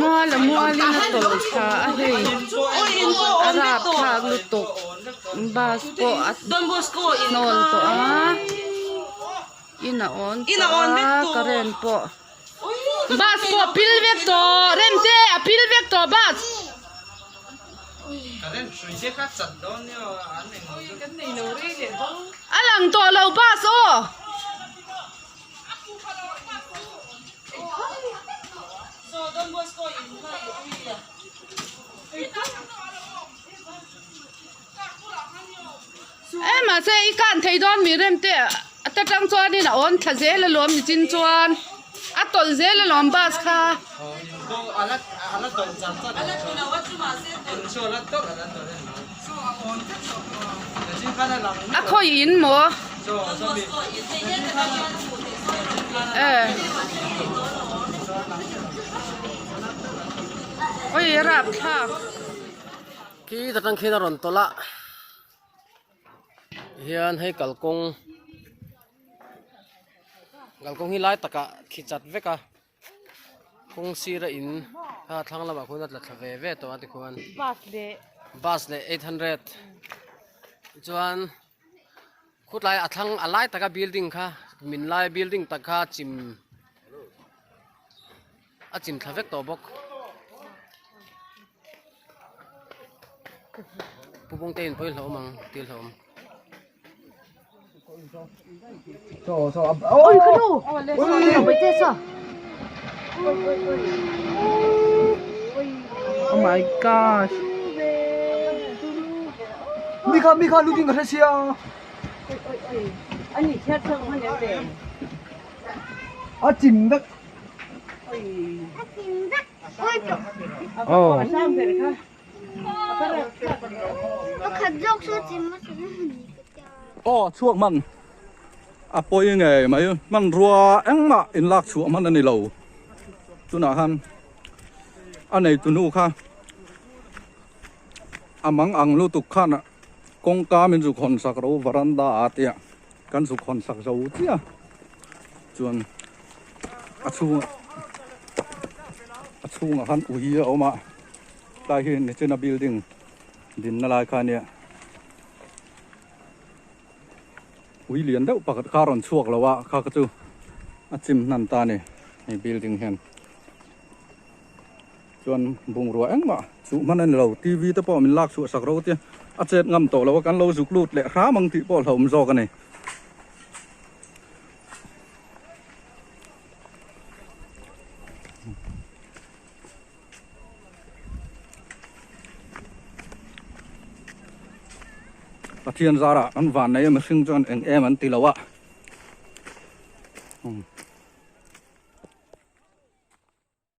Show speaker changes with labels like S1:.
S1: mua lên là tổ khá hay arab khá lu tục bas ko at non to ina on karen po bas po pil vek to remte a pil vek to bas
S2: karen suise ka chat don yo an nei no re le do
S1: alang to lo bas o
S3: so don bosco in
S1: em mà xe ý can thấy đón mi rem te ta trăng cho đi là ổn thật dễ là lom chín chuan à tuần dễ là lom bas kha
S2: do ala don chan chan ala tuna wa chu ma se don so la to ala to so on la jin kana la
S1: à khoi in mo
S2: so mi
S1: ôi rap tha
S4: khi ta đang khi ta run tola hian hay kalkong hi lai taka khi chat veka kong sira in ha thang lama khuna tla thave ve to ati khuan bus le 800 chuan khut lai athang alai taka building kha min lai building taka chim a chim thavek to bok pupong ten poi lo mang til hom
S2: so
S1: ôi cái đồ ôi bây giờ sao oh my gosh
S2: Mika looking at Russia.
S1: anh nhìn theo thằng hắn để
S2: À chim đất.
S1: oh sao vậy hả
S5: chhuak man à poi nghe mày man rùa anh mà in lạc chhuak man anh này lâu tu nào han anh này tu nu kha amang ang lu tu khan à công ca mình chụp con sạc rồi varanda à tiệt căn chụp con sạc rồi tiệt chuan à chu han ui ở mà tại hiện trên là building din na lai kha nia ui liền đâu pakhat karon chhuak lawa kha ka chu a chim nan ta ni ni building hen chuan bung ruwa eng ma chu manan lo tv te po min lak chu sak ro tia a chet ngam to lawa kan lo zuk lut le kha mang ti po hlom zo ka ni thiên zara an van này mà sinh cho anh em anh tì lâu ạ